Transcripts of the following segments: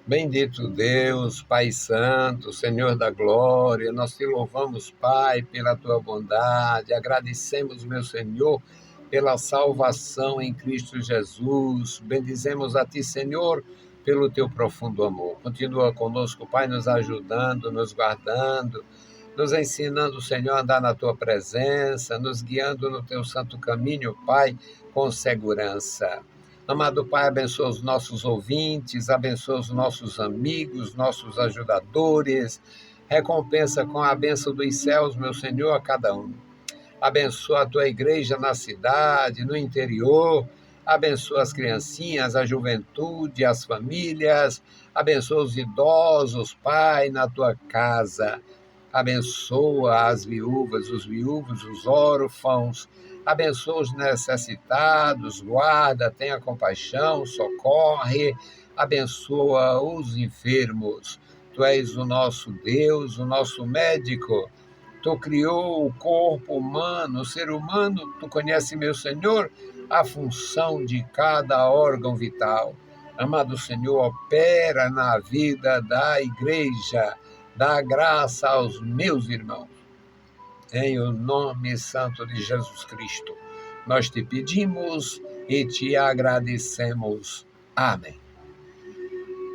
Bendito Deus, Pai Santo, Senhor da Glória, nós te louvamos, Pai, pela tua bondade, agradecemos, meu Senhor, pela salvação em Cristo Jesus, bendizemos a ti, Senhor, pelo teu profundo amor. Continua conosco, Pai, nos ajudando, nos guardando, nos ensinando, Senhor, a andar na tua presença, nos guiando no teu santo caminho, Pai, com segurança. Amado Pai, abençoa os nossos ouvintes, abençoa os nossos amigos, nossos ajudadores, recompensa com a bênção dos céus, meu Senhor, a cada um. Abençoa a tua igreja na cidade, no interior, abençoa as criancinhas, a juventude, as famílias, abençoa os idosos, Pai, na tua casa. Abençoa as viúvas, os viúvos, os órfãos, abençoa os necessitados, guarda, tenha compaixão, socorre, abençoa os enfermos. Tu és o nosso Deus, o nosso médico. Tu criou o corpo humano, o ser humano, tu conhece, meu Senhor, a função de cada órgão vital. Amado Senhor, opera na vida da igreja, dá graça aos meus irmãos. Em o nome santo de Jesus Cristo, nós te pedimos e te agradecemos. Amém.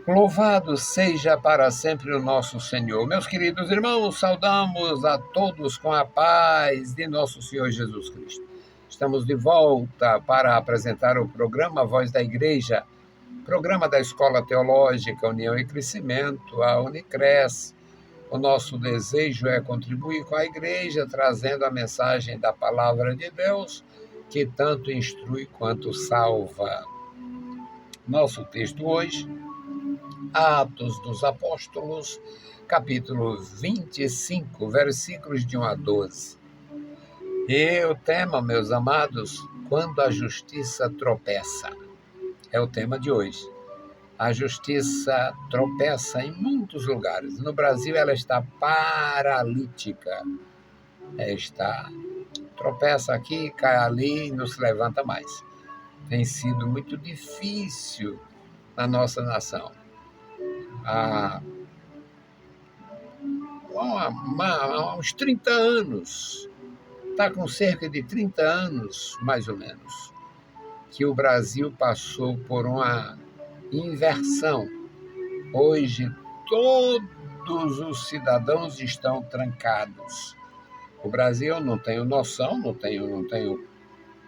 Louvado seja para sempre o nosso Senhor. Meus queridos irmãos, saudamos a todos com a paz de nosso Senhor Jesus Cristo. Estamos de volta para apresentar o programa Voz da Igreja, programa da Escola Teológica União e Crescimento, a Unicres. O nosso desejo é contribuir com a igreja, trazendo a mensagem da palavra de Deus, que tanto instrui quanto salva. Nosso texto hoje, Atos dos Apóstolos, capítulo 25, versículos de 1 a 12. E o tema, meus amados, quando a justiça tropeça, é o tema de hoje. A justiça tropeça em muitos lugares. No Brasil, ela está paralítica. Tropeça aqui, cai ali e não se levanta mais. Tem sido muito difícil na nossa nação. Há uns 30 anos, está com cerca de 30 anos, mais ou menos, que o Brasil passou por uma inversão. Hoje, todos os cidadãos estão trancados. O Brasil, não tenho noção,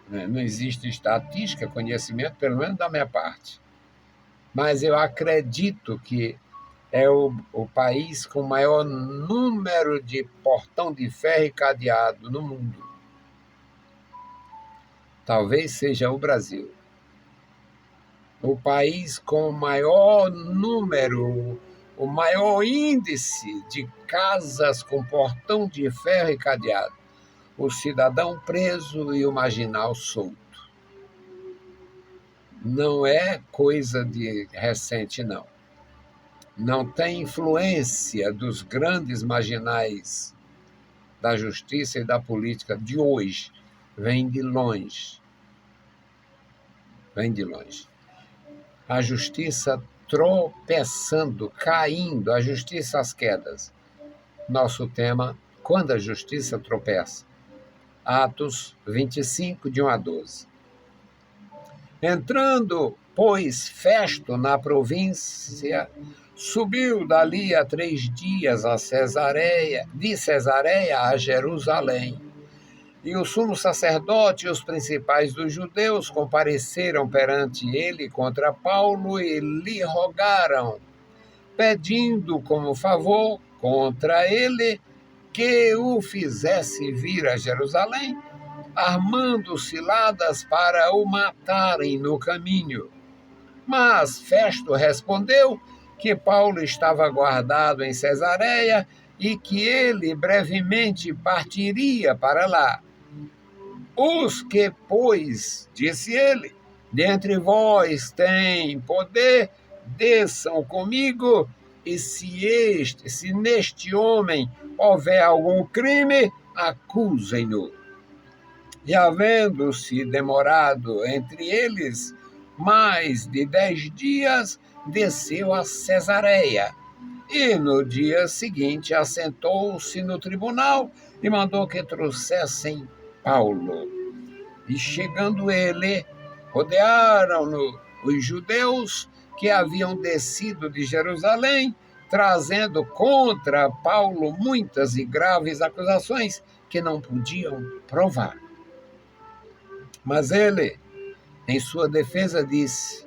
não existe estatística, conhecimento, pelo menos da minha parte. Mas eu acredito que é o país com o maior número de portão de ferro e cadeado no mundo. Talvez seja o Brasil. O país com o maior número, o maior índice de casas com portão de ferro e cadeado. O cidadão preso e o marginal solto. Não é coisa de recente, não. Não tem influência dos grandes marginais da justiça e da política de hoje. Vem de longe. A justiça tropeçando, caindo, a justiça às quedas. Nosso tema, quando a justiça tropeça. Atos 25, de 1 a 12. Entrando, pois, Festo na província, subiu dali a 3 dias de Cesareia a Jerusalém. E o sumo sacerdote e os principais dos judeus compareceram perante ele contra Paulo e lhe rogaram, pedindo como favor contra ele que o fizesse vir a Jerusalém, armando ciladas para o matarem no caminho. Mas Festo respondeu que Paulo estava guardado em Cesareia e que ele brevemente partiria para lá. Os que, pois, disse ele, dentre vós têm poder, desçam comigo, e se neste homem houver algum crime, acusem-no. E havendo-se demorado entre eles mais de 10 dias, desceu a Cesareia. E no dia seguinte assentou-se no tribunal e mandou que trouxessem Paulo. E chegando ele, rodearam-no os judeus que haviam descido de Jerusalém, trazendo contra Paulo muitas e graves acusações que não podiam provar. Mas ele, em sua defesa, disse: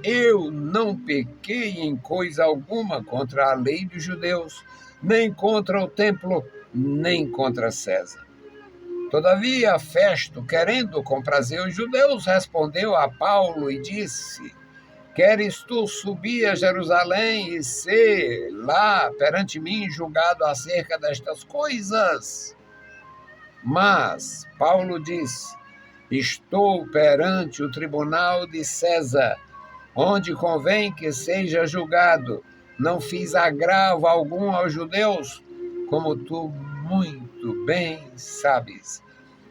eu não pequei em coisa alguma contra a lei dos judeus, nem contra o templo, nem contra César. Todavia, Festo, querendo comprazer os judeus, respondeu a Paulo e disse: queres tu subir a Jerusalém e ser lá perante mim julgado acerca destas coisas? Mas Paulo disse: estou perante o tribunal de César, onde convém que seja julgado. Não fiz agravo algum aos judeus, como tu muito bem sabes.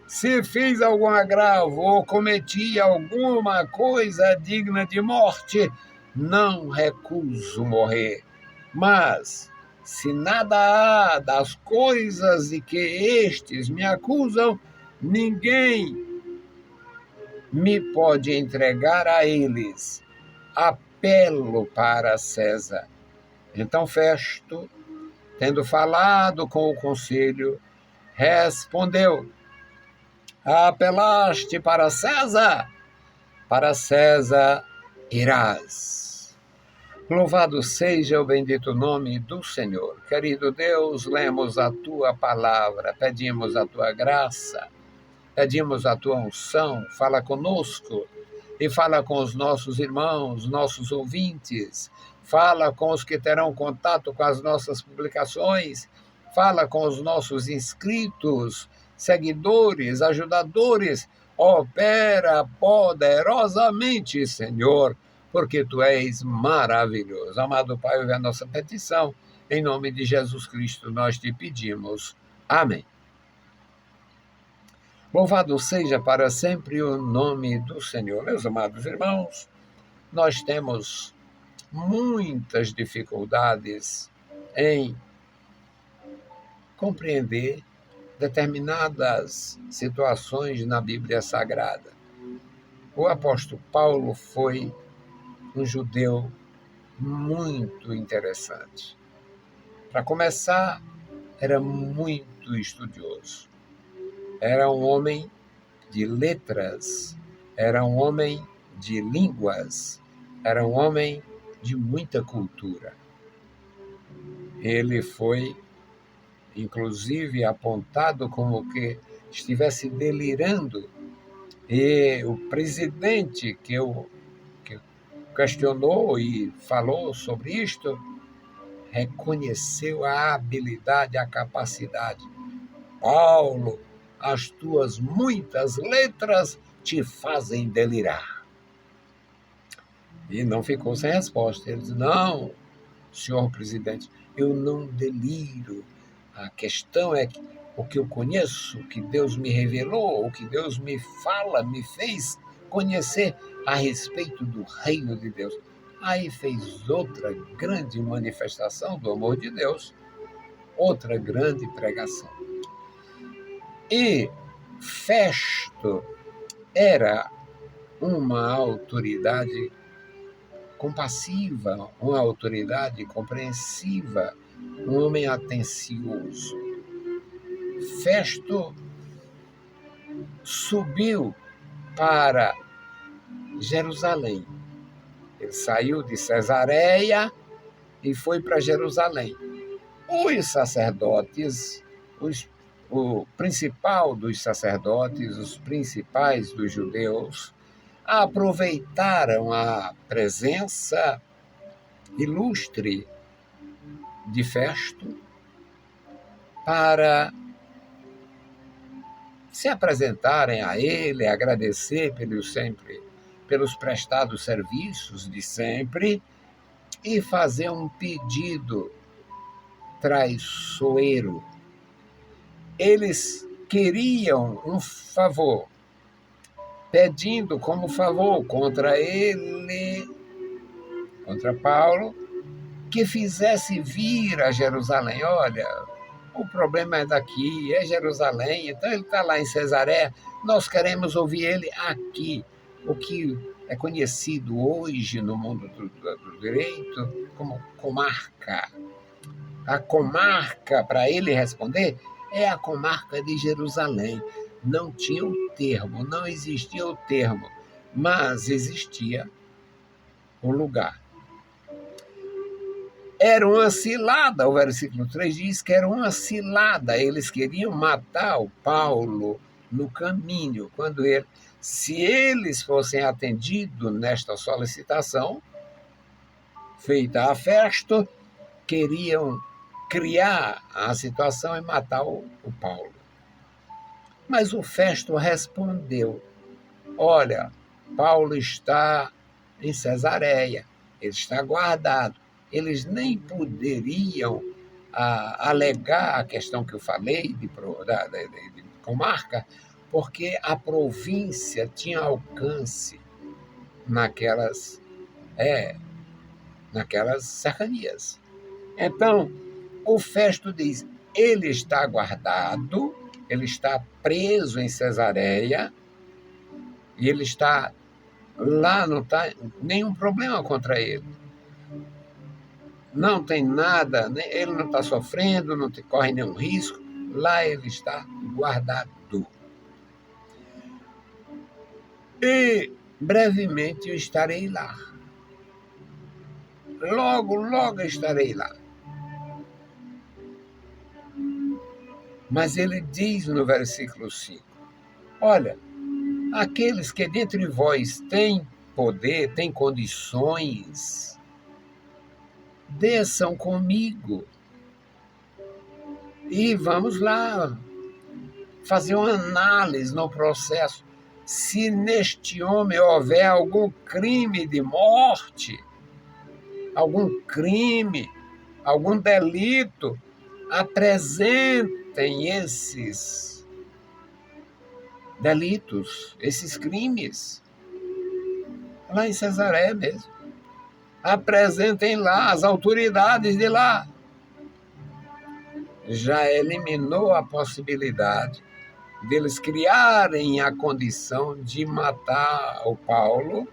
Se fiz algum agravo ou cometi alguma coisa digna de morte, não recuso morrer. Mas, se nada há das coisas de que estes me acusam, ninguém me pode entregar a eles. Apelo para César. Então Festo, tendo falado com o conselho, respondeu: apelaste para César? Para César irás. Louvado seja o bendito nome do Senhor. Querido Deus, lemos a tua palavra, pedimos a tua graça, pedimos a tua unção, fala conosco e fala com os nossos irmãos, nossos ouvintes, fala com os que terão contato com as nossas publicações, fala com os nossos inscritos, seguidores, ajudadores, opera poderosamente, Senhor, porque Tu és maravilhoso. Amado Pai, ouve a nossa petição, em nome de Jesus Cristo nós te pedimos. Amém. Louvado seja para sempre o nome do Senhor. Meus amados irmãos, nós temos muitas dificuldades em compreender determinadas situações na Bíblia Sagrada. O apóstolo Paulo foi um judeu muito interessante. Para começar, era muito estudioso. Era um homem de letras, era um homem de línguas, era um homem de muita cultura. Ele foi, inclusive, apontado como que estivesse delirando. E o presidente que questionou e falou sobre isto, reconheceu a habilidade, a capacidade. Paulo, as tuas muitas letras te fazem delirar. E não ficou sem resposta. Ele disse: não, senhor presidente, eu não deliro. A questão é que o que eu conheço, o que Deus me revelou, o que Deus me fala, me fez conhecer a respeito do reino de Deus. Aí fez outra grande manifestação do amor de Deus, outra grande pregação. E Festo era uma autoridade compassiva, uma autoridade compreensiva, um homem atencioso. Festo subiu para Jerusalém. Ele saiu de Cesareia e foi para Jerusalém. Os sacerdotes, o principal dos sacerdotes, os principais dos judeus, aproveitaram a presença ilustre de Festo para se apresentarem a ele, agradecer pelos prestados serviços de sempre e fazer um pedido traiçoeiro. Eles queriam um favor. pedindo como favor contra ele, contra Paulo, que fizesse vir a Jerusalém. Olha, o problema é daqui, é Jerusalém, então ele está lá em Cesareia, nós queremos ouvir ele aqui. O que é conhecido hoje no mundo do direito como comarca. A comarca, para ele responder, é a comarca de Jerusalém. Não tinha o termo, não existia o termo, mas existia o lugar. Era uma cilada, o versículo 3 diz que era uma cilada. Eles queriam matar o Paulo no caminho. Se eles fossem atendidos nesta solicitação, feita a Festo, queriam criar a situação e matar o Paulo. Mas o Festo respondeu: olha, Paulo está em Cesareia, ele está guardado. Eles nem poderiam alegar a questão que eu falei de comarca, porque a província tinha alcance naquelas cercanias. Então, o Festo diz, ele está guardado, ele está preso em Cesareia, e ele está lá, não está nenhum problema contra ele. Não tem nada, ele não está sofrendo, não corre nenhum risco, lá ele está guardado. E brevemente eu estarei lá. Logo, logo eu estarei lá. Mas ele diz no versículo 5, olha, aqueles que dentre vós têm poder, têm condições, desçam comigo e vamos lá fazer uma análise no processo. Se neste homem houver algum crime de morte, algum crime, algum delito, apresentem esses delitos, esses crimes, lá em Cesareia mesmo. Apresentem lá as autoridades de lá. Já eliminou a possibilidade deles criarem a condição de matar o Paulo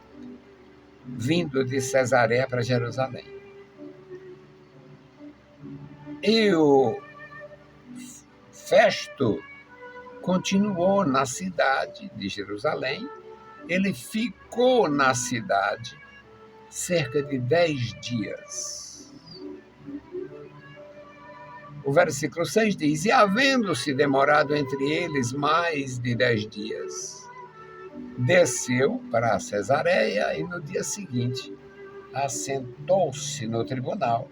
vindo de Cesareia para Jerusalém. E o Festo continuou na cidade de Jerusalém. Ele ficou na cidade cerca de 10 dias. O versículo 6 diz, e havendo-se demorado entre eles mais de 10 dias, desceu para Cesareia e no dia seguinte assentou-se no tribunal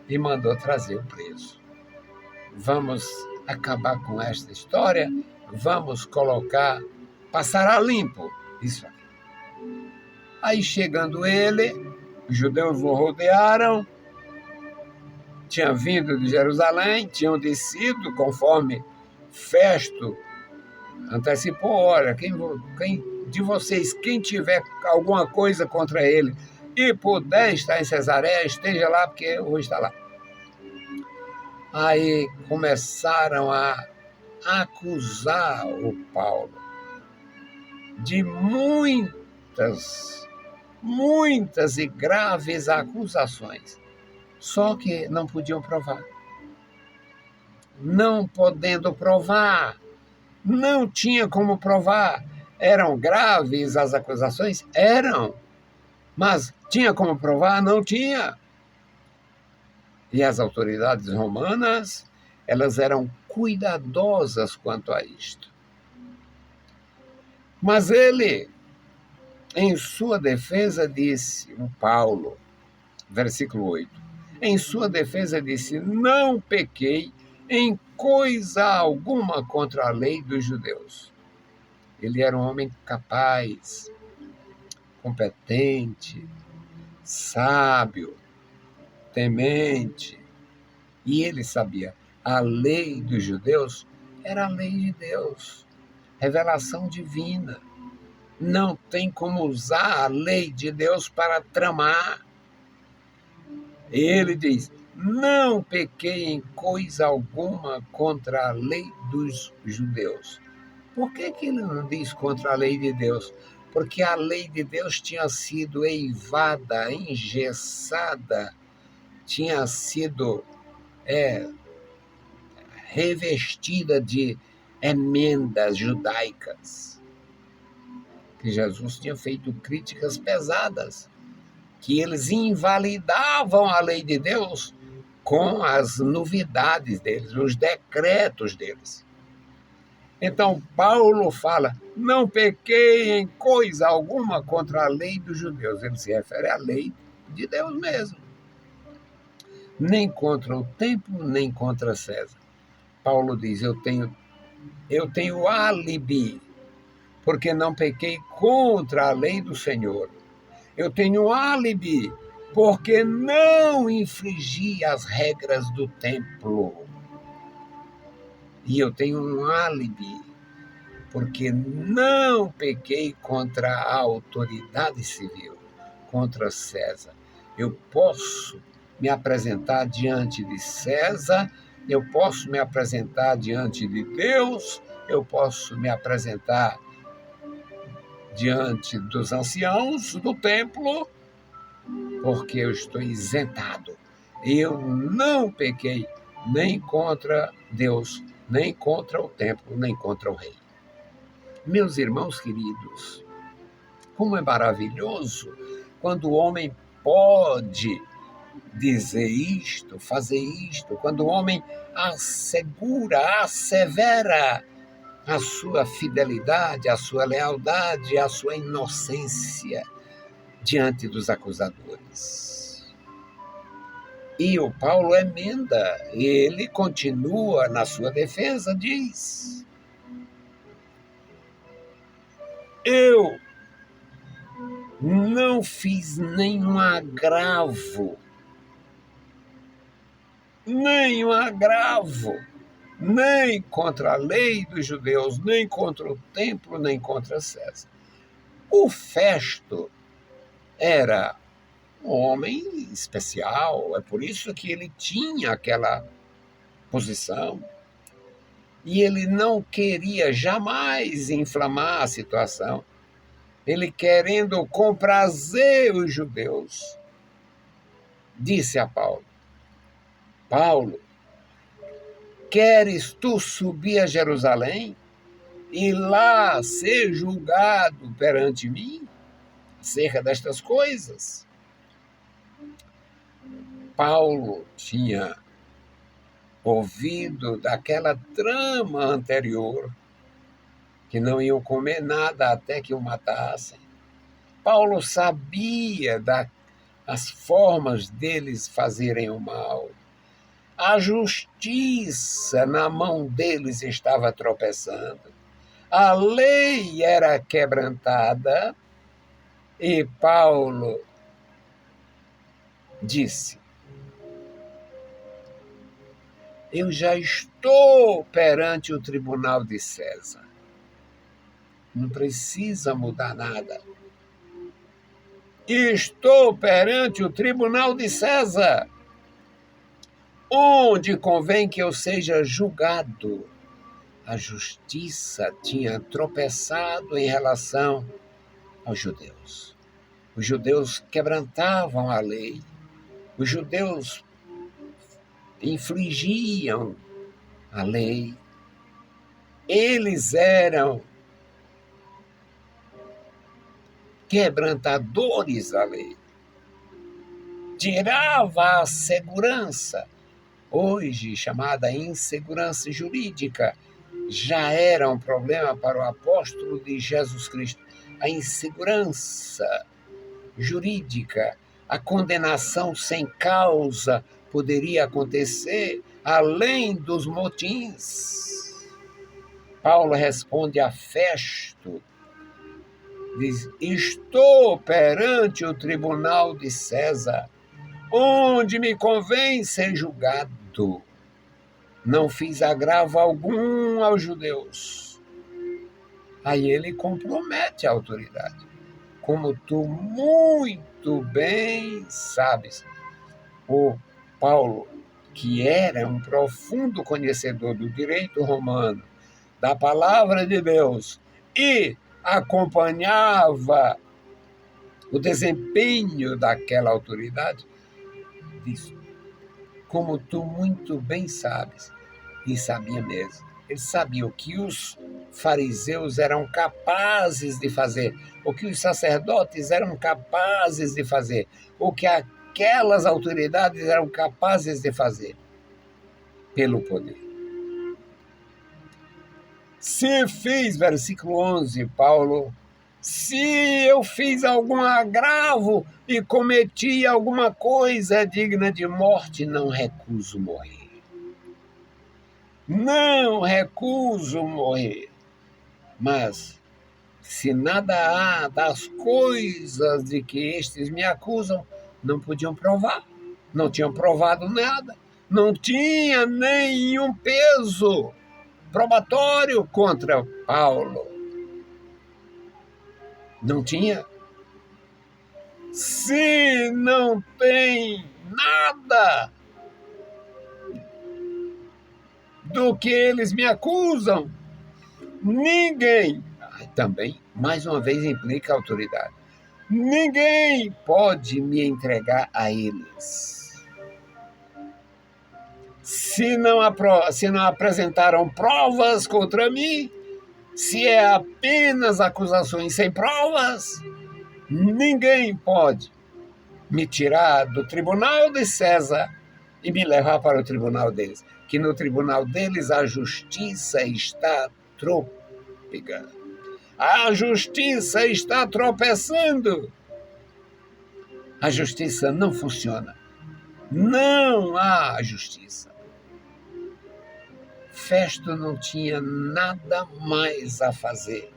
e mandou trazer o preso. Vamos acabar com esta história, vamos passar a limpo isso aqui. Aí, chegando ele, os judeus o rodearam, tinha vindo de Jerusalém, tinham descido, conforme Festo antecipou, olha, quem de vocês, quem tiver alguma coisa contra ele e puder estar em Cesareia, esteja lá, porque eu vou estar lá. Aí começaram a acusar o Paulo de muitas e graves acusações, só que não podiam provar. Não podendo provar, não tinha como provar. Eram graves as acusações? Eram. Mas tinha como provar? Não tinha. E as autoridades romanas, elas eram cuidadosas quanto a isto. Mas ele, em sua defesa, disse, o Paulo, versículo 8, em sua defesa disse, não pequei em coisa alguma contra a lei dos judeus. Ele era um homem capaz, competente, sábio, temente. E ele sabia, a lei dos judeus era a lei de Deus, revelação divina. não tem como usar a lei de Deus para tramar. Ele diz: não pequei em coisa alguma contra a lei dos judeus. Por que ele não diz contra a lei de Deus? Porque a lei de Deus tinha sido eivada, engessada, tinha sido revestida de emendas judaicas, que Jesus tinha feito críticas pesadas, que eles invalidavam a lei de Deus com as novidades deles, os decretos deles. Então, Paulo fala: não pequei em coisa alguma contra a lei dos judeus. Ele se refere à lei de Deus mesmo. Nem contra o templo, nem contra César. Paulo diz: eu tenho álibi, porque não pequei contra a lei do Senhor. Eu tenho álibi, porque não infringi as regras do templo. E eu tenho um álibi, porque não pequei contra a autoridade civil, contra César. Eu posso me apresentar diante de César, eu posso me apresentar diante de Deus, eu posso me apresentar diante dos anciãos do templo, porque eu estou isentado. Eu não pequei nem contra Deus, nem contra o templo, nem contra o rei. Meus irmãos queridos, como é maravilhoso quando o homem pode dizer isto, fazer isto, quando o homem assegura, assevera a sua fidelidade, a sua lealdade, a sua inocência diante dos acusadores. E o Paulo emenda, ele continua na sua defesa, diz: eu não fiz nenhum agravo, nem contra a lei dos judeus, nem contra o templo, nem contra César. O Festo era um homem especial, é por isso que ele tinha aquela posição. E ele não queria jamais inflamar a situação. Ele, querendo comprazer os judeus, disse a Paulo: Paulo, queres tu subir a Jerusalém e lá ser julgado perante mim acerca destas coisas? Paulo tinha ouvido daquela trama anterior, que não iam comer nada até que o matassem. Paulo sabia das formas deles fazerem o mal. A justiça na mão deles estava tropeçando. A lei era quebrantada e Paulo disse: eu já estou perante o tribunal de César. Não precisa mudar nada. Estou perante o tribunal de César, onde convém que eu seja julgado. A justiça tinha tropeçado em relação aos judeus. Os judeus quebrantavam a lei. Os judeus infringiam a lei. Eles eram quebrantadores da lei. Tirava a segurança, hoje chamada insegurança jurídica, já era um problema para o apóstolo de Jesus Cristo. A insegurança jurídica, a condenação sem causa poderia acontecer além dos motins. Paulo responde a Festo, diz: estou perante o tribunal de César, onde me convém ser julgado. Não fiz agravo algum aos judeus. Aí ele compromete a autoridade. Como tu muito bem sabes, o Paulo, que era um profundo conhecedor do direito romano, da palavra de Deus, e acompanhava o desempenho daquela autoridade, diz, como tu muito bem sabes, e sabia mesmo. Ele sabia o que os fariseus eram capazes de fazer, o que os sacerdotes eram capazes de fazer, o que aquelas autoridades eram capazes de fazer pelo poder. Se fiz, versículo 11, Paulo, se eu fiz algum agravo e cometi alguma coisa digna de morte, não recuso morrer. Não recuso morrer. Mas, se nada há das coisas de que estes me acusam, não podiam provar. Não tinham provado nada. Não tinha nenhum peso probatório contra Paulo. Não tinha. Se não tem nada do que eles me acusam, ninguém, também, mais uma vez, implica autoridade, ninguém pode me entregar a eles. Se não apresentaram provas contra mim, se é apenas acusações sem provas, ninguém pode me tirar do tribunal de César e me levar para o tribunal deles. Que no tribunal deles a justiça está trôpega. A justiça está tropeçando. A justiça não funciona. Não há justiça. Festo não tinha nada mais a fazer.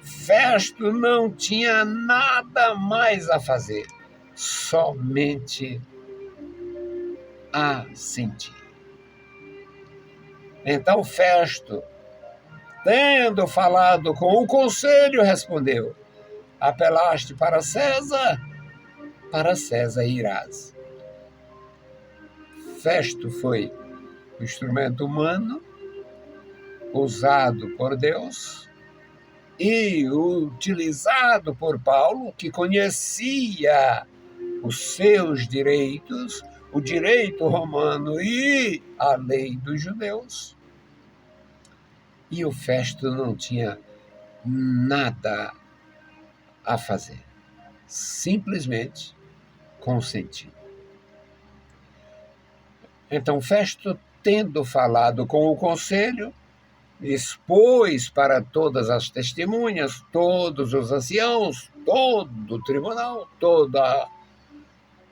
Festo não tinha nada mais a fazer. Somente a sentir. Então Festo, tendo falado com o conselho, respondeu: apelaste para César irás. Festo foi um instrumento humano usado por Deus e utilizado por Paulo, que conhecia os seus direitos, o direito romano e a lei dos judeus. E o Festo não tinha nada a fazer, simplesmente consentir. Então Festo, tendo falado com o conselho, expôs para todas as testemunhas, todos os anciãos, todo o tribunal,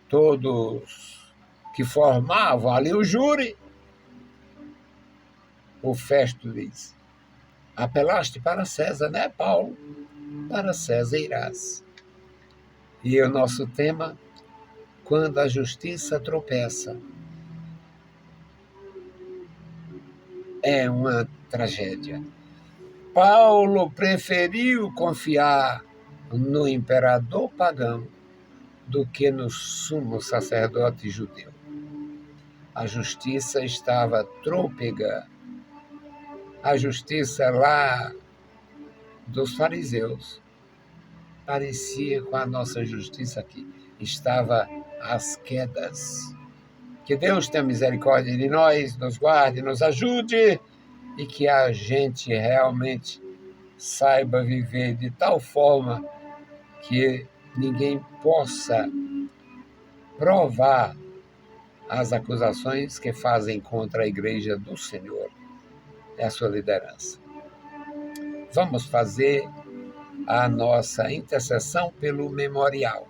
todos que formavam ali o júri. O Festo diz: apelaste para César, né, Paulo? Para César irás. E o nosso tema: quando a justiça tropeça, é uma tragédia. Paulo preferiu confiar no imperador pagão do que no sumo sacerdote judeu. A justiça estava trôpega. A justiça lá dos fariseus parecia com a nossa justiça aqui. Estava às quedas. Que Deus tenha misericórdia de nós, nos guarde, nos ajude e que a gente realmente saiba viver de tal forma que ninguém possa provar as acusações que fazem contra a igreja do Senhor e a sua liderança. Vamos fazer a nossa intercessão pelo memorial,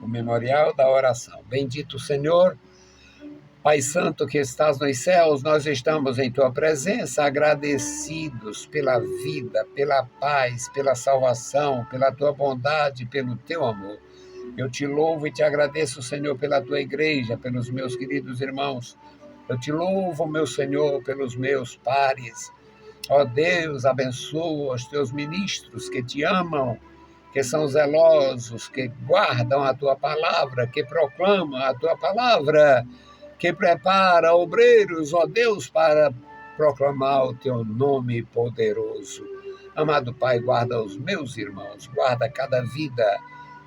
o memorial da oração. Bendito Senhor, Pai Santo que estás nos céus, nós estamos em Tua presença, agradecidos pela vida, pela paz, pela salvação, pela Tua bondade, pelo Teu amor. Eu te louvo e te agradeço, Senhor, pela Tua igreja, pelos meus queridos irmãos. Eu te louvo, meu Senhor, pelos meus pares. Ó Deus, abençoa os teus ministros que te amam, que são zelosos, que guardam a tua palavra, que proclamam a tua palavra, que prepara obreiros, ó Deus, para proclamar o teu nome poderoso. Amado Pai, guarda os meus irmãos, guarda cada vida.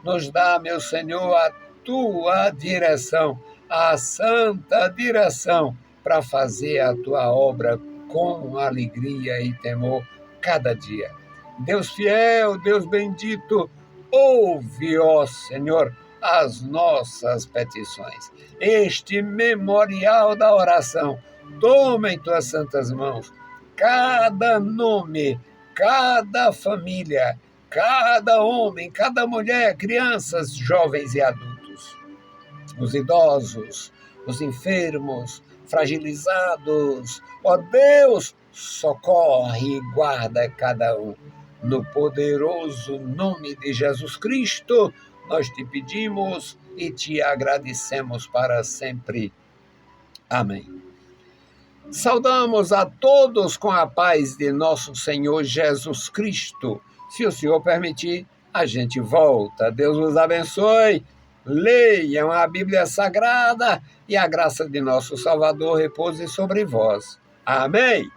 Nos dá, meu Senhor, a tua direção, a santa direção, para fazer a tua obra com alegria e temor cada dia. Deus fiel, Deus bendito, ouve, ó Senhor, as nossas petições. Este memorial da oração, toma em tuas santas mãos cada nome, cada família, cada homem, cada mulher, crianças, jovens e adultos, os idosos, os enfermos, fragilizados. Ó Deus, socorre e guarda cada um. No poderoso nome de Jesus Cristo, nós te pedimos e te agradecemos para sempre. Amém. Saudamos a todos com a paz de nosso Senhor Jesus Cristo. Se o Senhor permitir, a gente volta. Deus os abençoe. Leiam a Bíblia Sagrada e a graça de nosso Salvador repouse sobre vós. Amém.